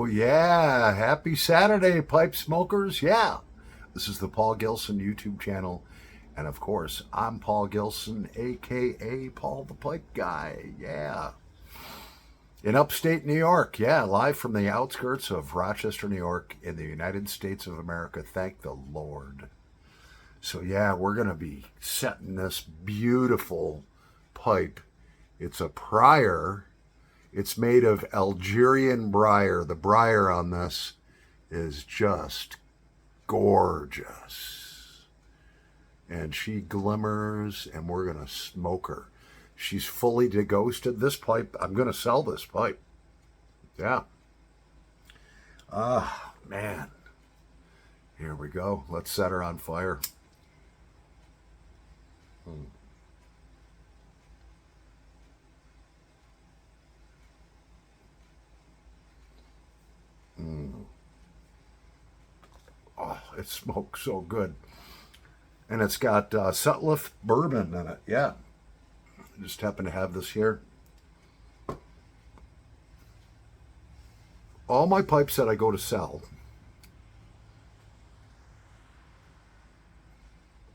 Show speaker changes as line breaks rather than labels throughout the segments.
yeah. Happy Saturday, pipe smokers. Yeah. This is the Paul Gilson YouTube channel. And of course, I'm Paul Gilson, aka Paul the Pipe Guy. Yeah. In upstate New York. Yeah. Live from the outskirts of Rochester, New York, in the United States of America. Thank the Lord. So, yeah, we're going to be setting this beautiful pipe. It's a Prior. It's made of Algerian briar. The briar on this is just gorgeous. And she glimmers, and we're going to smoke her. She's fully deghosted. This pipe, I'm going to sell this pipe. Yeah. Ah, man. Here we go. Let's set her on fire. Oh, it smokes so good. And it's got Sutliff bourbon in it. Yeah. I just happen to have this here. All my pipes that I go to sell,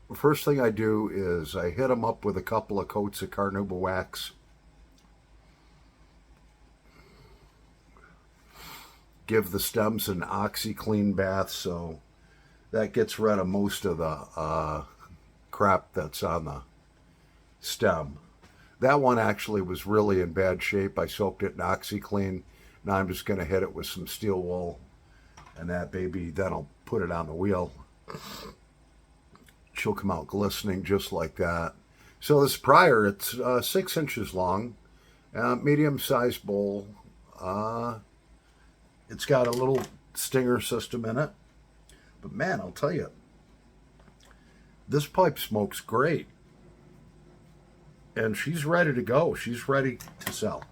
the first thing I do is I hit them up with a couple of coats of carnauba wax. Give the stems an OxiClean bath, so that gets rid of most of the crap that's on the stem. That one actually was really in bad shape. I soaked it in OxiClean. Now I'm just going to hit it with some steel wool, and that baby, then I'll put it on the wheel. She'll come out glistening just like that. So this Prior, it's 6 inches long, medium-sized bowl. It's got a little stinger system in it. But man, I'll tell you, this pipe smokes great. And she's ready to go. She's ready to sell.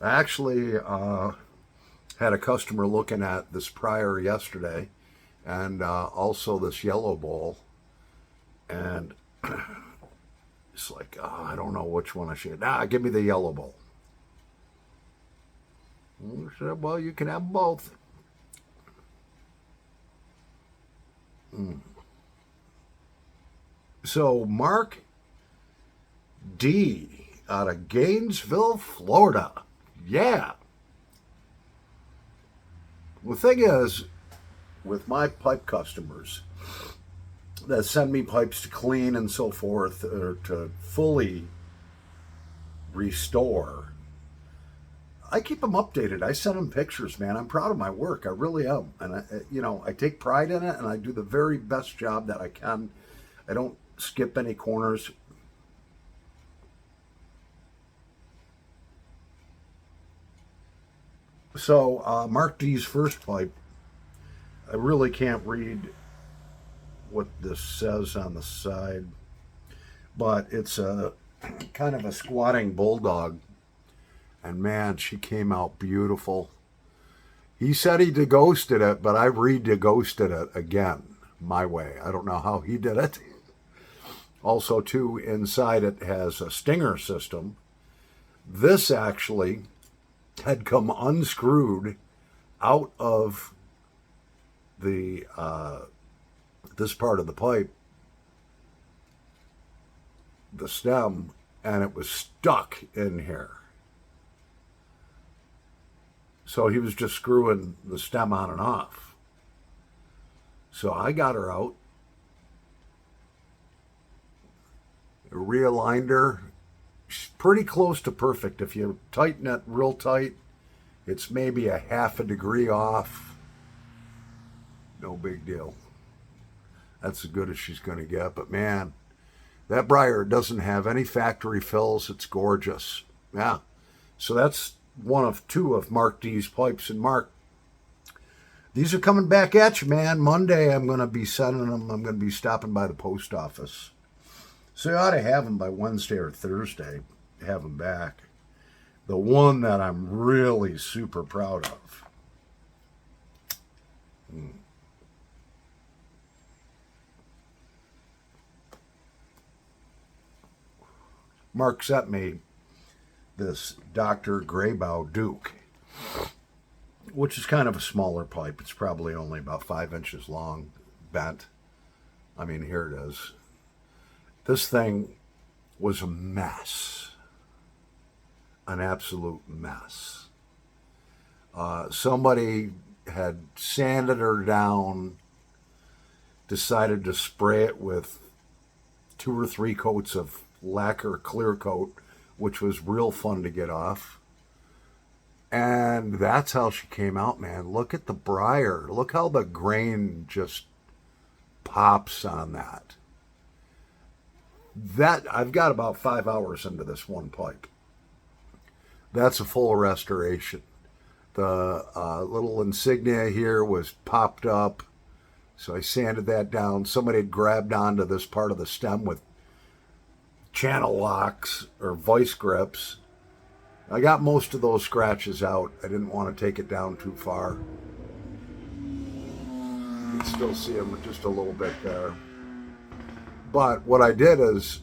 I actually had a customer looking at this Prior yesterday, and also this Yellow Bowl. And it's like, oh, I don't know which one I should. Nah, give me the Yellow Bowl. I said, well, you can have both. So Mark D out of Gainesville, Florida. Yeah. The thing is, with my pipe customers that send me pipes to clean and so forth, or to fully restore, I keep them updated. I send them pictures, man. I'm proud of my work. I really am. And, I take pride in it, and I do the very best job that I can. I don't skip any corners. So, Mark D's first pipe, I really can't read what this says on the side, but it's a kind of a squatting bulldog. And man, she came out beautiful. He said he deghosted it, but I re-deghosted it again my way. I don't know how he did it. Also, too, inside it has a stinger system. This actually had come unscrewed out of the this part of the pipe, the stem, and it was stuck in here. So he was just screwing the stem on and off. So I got her out, realigned her. She's pretty close to perfect. If you tighten it real tight, it's maybe a half a degree off. No big deal. That's as good as she's going to get. But man, that briar doesn't have any factory fills. It's gorgeous. Yeah. So that's one of two of Mark D's pipes. And Mark, these are coming back at you, man. Monday I'm going to be sending them. I'm going to be stopping by the post office. So you ought to have them by Wednesday or Thursday. Have them back. The one that I'm really super proud of. Mark sent me this Dr. Graybow Duke, which is kind of a smaller pipe. It's probably only about 5 inches long, bent. I mean, here it is. This thing was a mess, an absolute mess. Somebody had sanded her down, decided to spray it with 2 or 3 coats of lacquer clear coat, which was real fun to get off. And that's how she came out, man. Look at the briar. Look how the grain just pops on that. I've got about 5 hours into this one pipe. That's a full restoration. The little insignia here was popped up, so I sanded that down. Somebody had grabbed onto this part of the stem with channel locks or vice grips. I got most of those scratches out. I didn't want to take it down too far. You can still see them just a little bit there. But what I did is,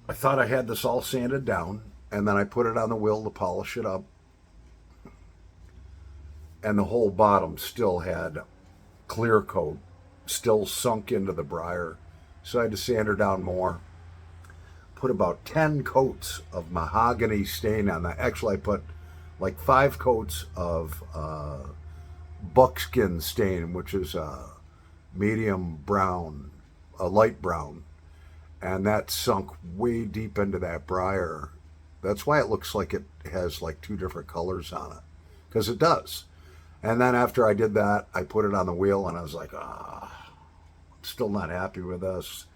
I thought I had this all sanded down, and then I put it on the wheel to polish it up. And the whole bottom still had clear coat, still sunk into the briar. So I had to sand her down more. Put about 10 coats of mahogany stain on that. Actually, I put like 5 coats of buckskin stain, which is a medium brown, a light brown. And that sunk way deep into that briar. That's why it looks like it has like 2 different colors on it, because it does. And then after I did that, I put it on the wheel, and I was like, I'm still not happy with this.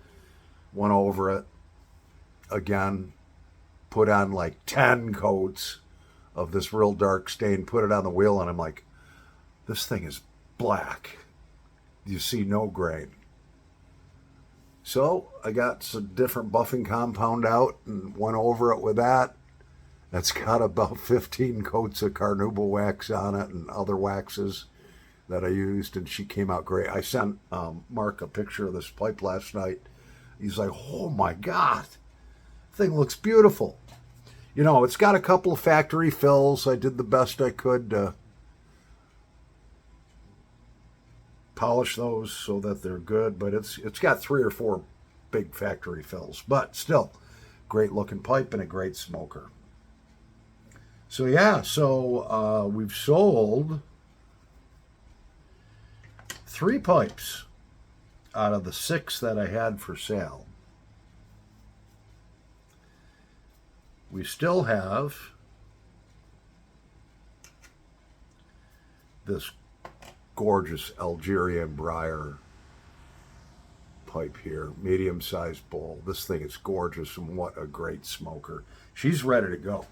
Went over it again, put on like 10 coats of this real dark stain, put it on the wheel, and I'm like, this thing is black. You see no grain. So I got some different buffing compound out and went over it with that. That's got about 15 coats of carnauba wax on it and other waxes that I used, and she came out great. I sent Mark a picture of this pipe last night. He's like, oh my God, thing looks beautiful. You know, it's got a couple of factory fills. I did the best I could to polish those so that they're good, but it's got 3 or 4 big factory fills, but still great looking pipe and a great smoker. So yeah, we've sold 3 pipes out of the 6 that I had for sale. We still have this gorgeous Algerian briar pipe here, medium-sized bowl. This thing is gorgeous, and what a great smoker. She's ready to go.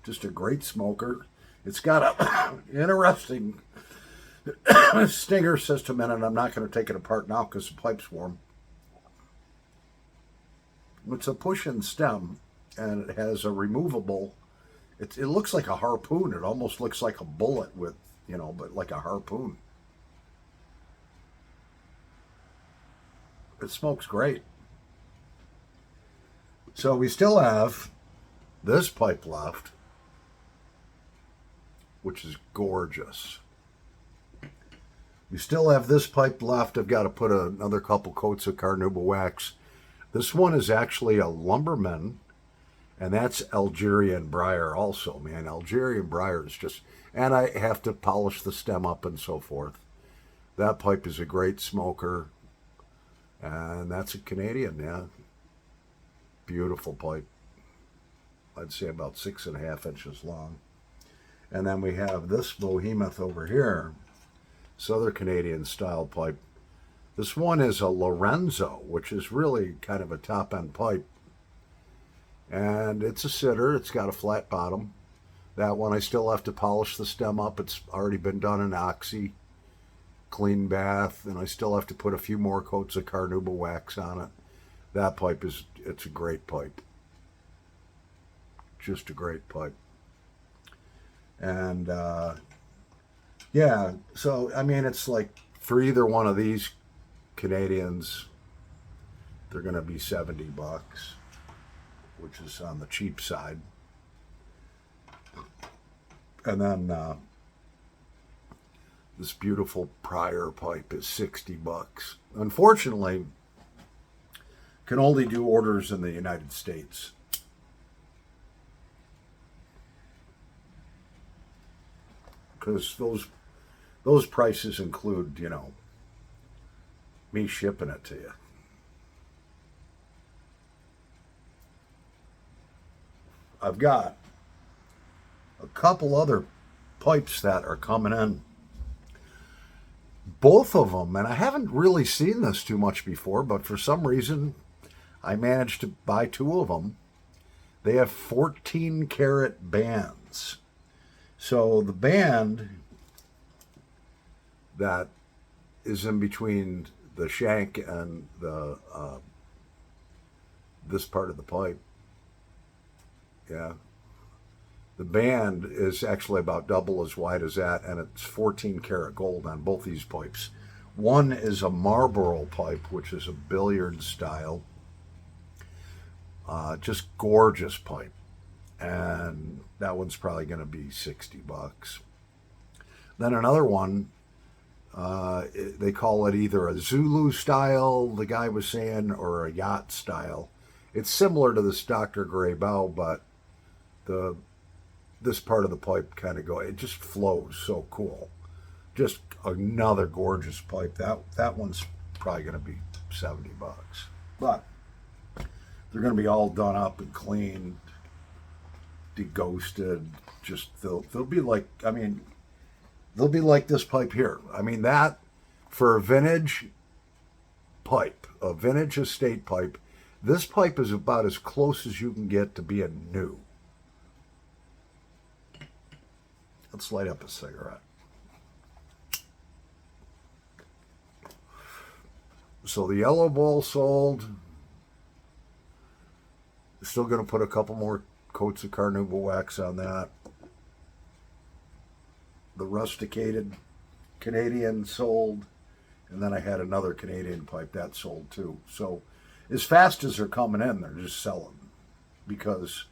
Just a great smoker. It's got a interesting stinger system in it. I'm not going to take it apart now because the pipe's warm. It's a push-in stem, and it has a removable. It looks like a harpoon. It almost looks like a bullet with, but like a harpoon. It smokes great. So we still have this pipe left, which is gorgeous. We still have this pipe left. I've got to put another couple coats of carnauba wax. This one is actually a Lumberman, and that's Algerian briar also, man. Algerian briar is just, and I have to polish the stem up and so forth. That pipe is a great smoker, and that's a Canadian, yeah. Beautiful pipe. I'd say about 6.5 inches long. And then we have this behemoth over here, Southern Canadian style pipe. This one is a Lorenzo, which is really kind of a top-end pipe. And it's a sitter. It's got a flat bottom. That one I still have to polish the stem up. It's already been done in Oxy, clean bath, and I still have to put a few more coats of carnauba wax on it. That pipe it's a great pipe. Just a great pipe. And yeah, so I mean, it's like for either one of these Canadians, they're going to be $70, which is on the cheap side. And then this beautiful Prior pipe is $60. Unfortunately, can only do orders in the United States. Because those prices include, you know, me shipping it to you. I've got a couple other pipes that are coming in. Both of them, and I haven't really seen this too much before, but for some reason I managed to buy two of them. They have 14 karat bands. So the band that is in between the shank and the this part of the pipe, yeah, the band is actually about double as wide as that, and it's 14 karat gold on both these pipes. One is a Marlboro pipe, which is a billiard style, just gorgeous pipe, and that one's probably going to be $60. Then another one, they call it either a Zulu style, the guy was saying, or a yacht style. It's similar to this Dr. Gray Bow, but this part of the pipe kind of it just flows so cool. Just another gorgeous pipe. That one's probably going to be $70, but they're going to be all done up and cleaned, deghosted. Just they'll be like, I mean, they'll be like this pipe here. I mean, that for a vintage pipe, a vintage estate pipe, this pipe is about as close as you can get to being new. Let's light up a cigarette. So the yellow bowl sold. Still going to put a couple more coats of carnauba wax on that. The rusticated Canadian sold, and then I had another Canadian pipe that sold too. So as fast as they're coming in, they're just selling, because,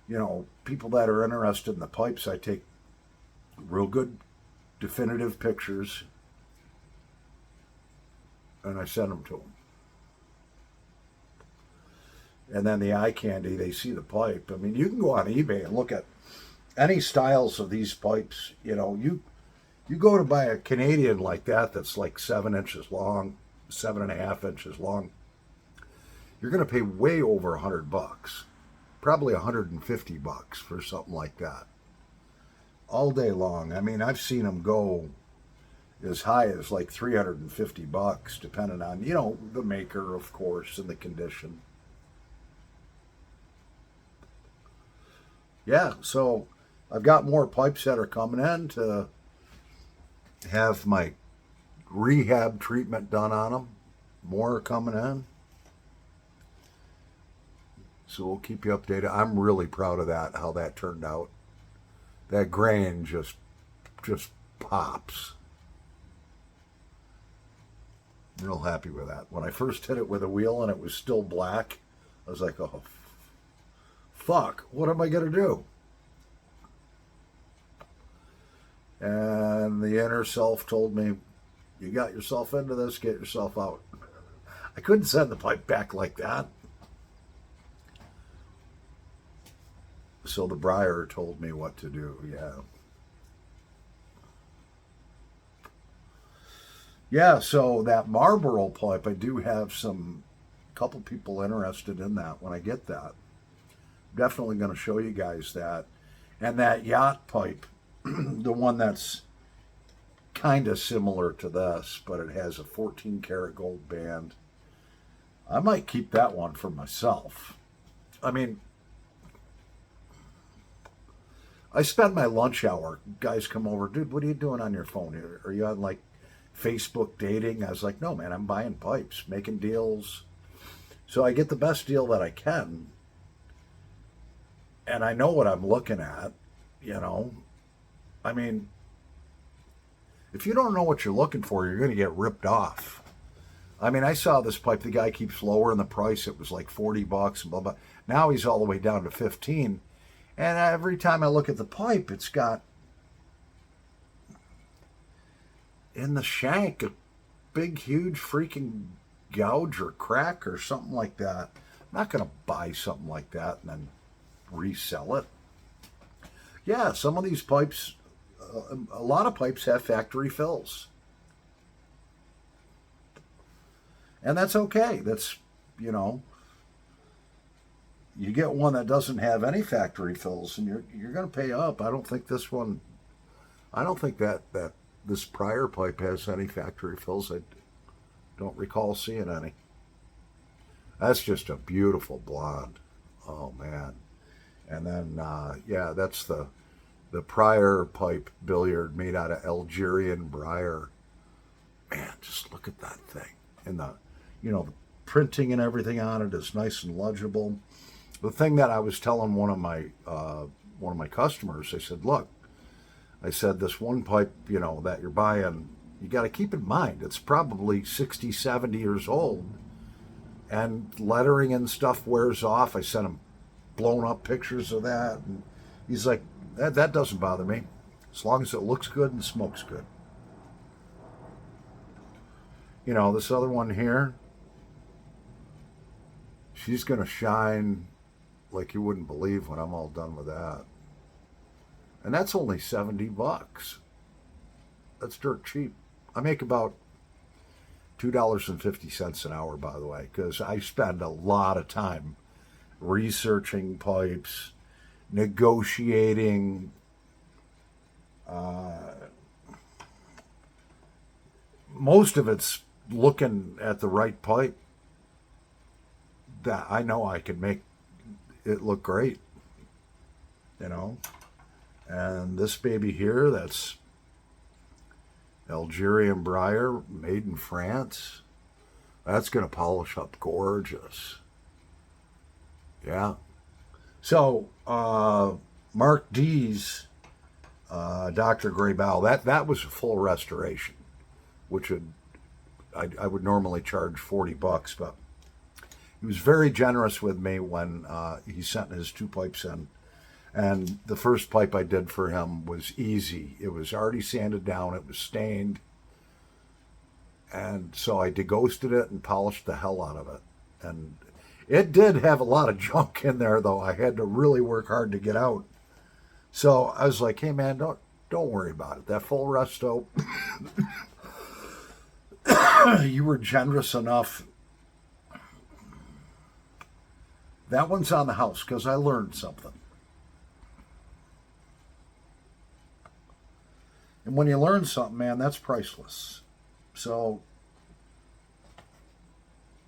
you know, people that are interested in the pipes, I take real good definitive pictures and I send them to them. And then the eye candy, they see the pipe. I mean, you can go on eBay and look at any styles of these pipes. You know, you go to buy a Canadian like that, that's like 7 inches long, 7.5 inches long, you're going to pay way over $100, probably $150 for something like that, all day long. I mean, I've seen them go as high as like $350, depending on, you know, the maker, of course, and the condition. Yeah, so I've got more pipes that are coming in to have my rehab treatment done on them. More are coming in. So we'll keep you updated. I'm really proud of that, how that turned out. That grain just pops. I'm real happy with that. When I first hit it with a wheel and it was still black, I was like, oh, fuck, what am I going to do? And the inner self told me, you got yourself into this, get yourself out. I couldn't send the pipe back like that. So the Briar told me what to do, yeah. Yeah, so that Marlboro pipe, I do have couple people interested in that when I get that. Definitely going to show you guys that. And that yacht pipe, the one that's kind of similar to this, but it has a 14 karat gold band. I might keep that one for myself. I mean, I spend my lunch hour, guys come over, dude, what are you doing on your phone here? Are you on like Facebook dating? I was like, no, man, I'm buying pipes, making deals. So I get the best deal that I can. And I know what I'm looking at, you know. I mean, if you don't know what you're looking for, you're going to get ripped off. I mean, I saw this pipe. The guy keeps lowering the price. It was like $40, blah blah. Now he's all the way down to 15. And every time I look at the pipe, it's got in the shank a big, huge freaking gouge or crack or something like that. I'm not going to buy something like that and then resell it. Yeah, some of these pipes, a lot of pipes have factory fills. And that's okay. That's, you know, you get one that doesn't have any factory fills and you're going to pay up. I don't think this one, I don't think that this prior pipe has any factory fills. I don't recall seeing any. That's just a beautiful blonde. Oh man. And then yeah, that's the prior pipe billiard made out of Algerian briar. Man, just look at that thing. And the, you know, the printing and everything on it is nice and legible. The thing that I was telling one of my customers, I said, look, I said, this one pipe, you know, that you're buying, you got to keep in mind, it's probably 60, 70 years old. And lettering and stuff wears off. I sent him blown up pictures of that. And he's like, that doesn't bother me. As long as it looks good and smokes good. You know, this other one here, she's going to shine like you wouldn't believe when I'm all done with that. And that's only $70. That's dirt cheap. I make about $2.50 an hour, by the way, because I spend a lot of time researching pipes, negotiating, most of it's looking at the right pipe that I know I can make it look great, you know. And this baby here, that's Algerian briar, made in France. That's going to polish up gorgeous. Yeah. So, Mark D's Dr. Graybow, that was a full restoration, which I would normally charge $40, but he was very generous with me when he sent his 2 pipes in. And the first pipe I did for him was easy. It was already sanded down. It was stained. And so I deghosted it and polished the hell out of it. And it did have a lot of junk in there, though. I had to really work hard to get out. So I was like, hey, man, don't worry about it. That full resto, you were generous enough. That one's on the house because I learned something. And when you learn something, man, that's priceless. So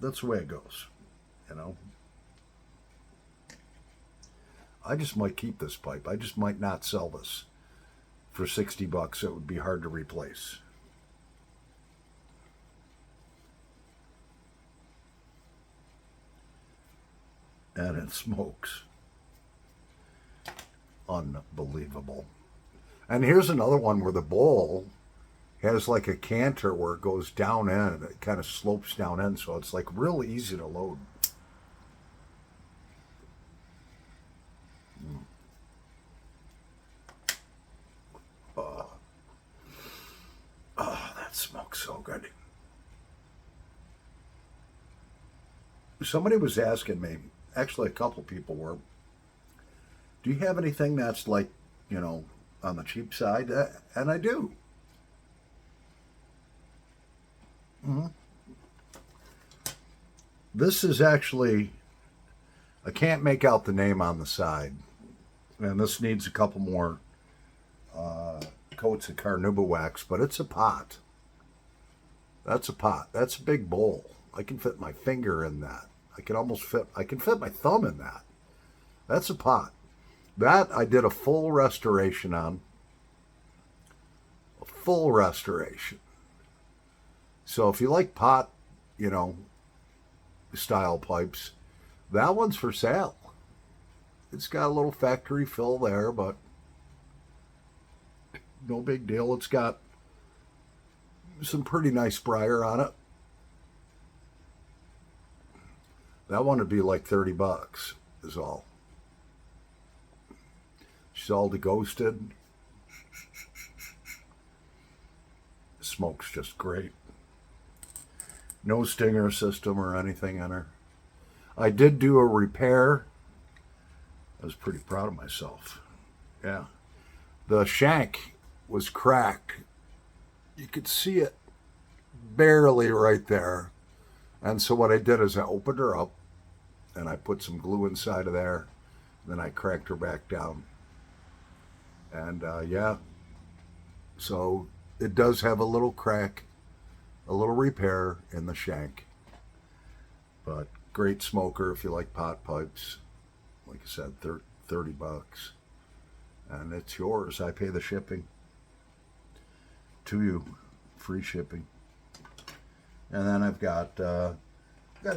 that's the way it goes, you know. I just might keep this pipe. I just might not sell this for $60. It would be hard to replace. And it smokes. Unbelievable. And here's another one where the bowl has like a canter where it goes down in and it kind of slopes down in, so it's like real easy to load. Oh, that smokes so good. Somebody was asking me, actually a couple people were, do you have anything that's like, you know, on the cheap side? And I do. Mm-hmm. This is actually, I can't make out the name on the side. And this needs a couple more coats of carnauba wax, but it's a pot. That's a pot. That's a big bowl. I can fit my finger in that. I can fit my thumb in that. That's a pot. That I did a full restoration on. A full restoration. So if you like pot, you know, style pipes, that one's for sale. It's got a little factory fill there, but no big deal. It's got some pretty nice briar on it. That one would be like $30 is all. She's all deghosted. Smoke's just great. No stinger system or anything in her. I did do a repair. I was pretty proud of myself. Yeah. The shank was cracked. You could see it barely right there. And so what I did is I opened her up and I put some glue inside of there. Then I cracked her back down. And yeah, so it does have a little crack, a little repair in the shank. But great smoker if you like pot pipes. Like I said, $30. And it's yours. I pay the shipping to you, free shipping. And then I've got a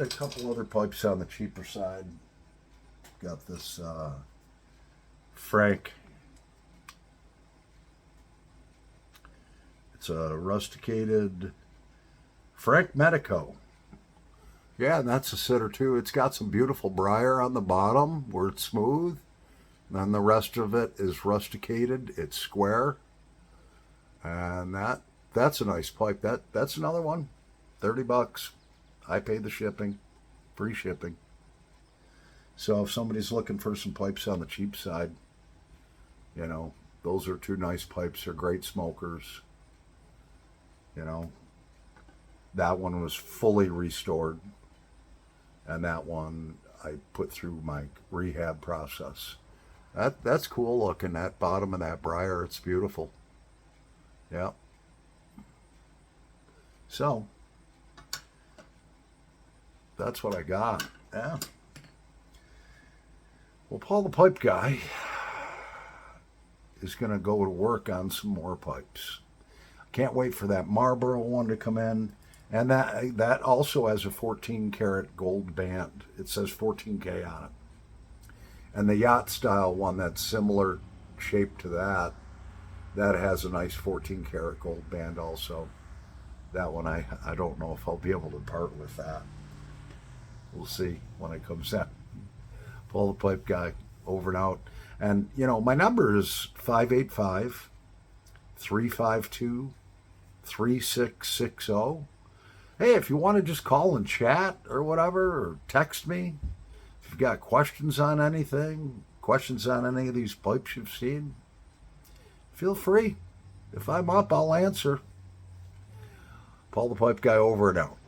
couple other pipes on the cheaper side. Got this Frank. It's a rusticated Frank Medico. Yeah, and that's a sitter too. It's got some beautiful briar on the bottom where it's smooth. Then the rest of it is rusticated. It's square. And that's a nice pipe. That's another one. $30. I paid the shipping. Free shipping. So if somebody's looking for some pipes on the cheap side, you know, those are two nice pipes. They're great smokers. You know, that one was fully restored. And that one I put through my rehab process. That's cool looking. That bottom of that briar, it's beautiful. Yeah. So that's what I got. Yeah. Well, Paul the Pipe Guy is going to go to work on some more pipes. Can't wait for that Marlboro one to come in. And that also has a 14 karat gold band. It says 14K on it. And the yacht style one that's similar shape to that has a nice 14 karat gold band also. That one I don't know if I'll be able to part with that. We'll see when it comes out. Paul the Pipe Guy, over and out. And, you know, my number is 585-352-3660. Hey, if you want to just call and chat or whatever, or text me, if you've got questions on anything, questions on any of these pipes you've seen, feel free. If I'm up, I'll answer. Paul the Pipe Guy, over and out.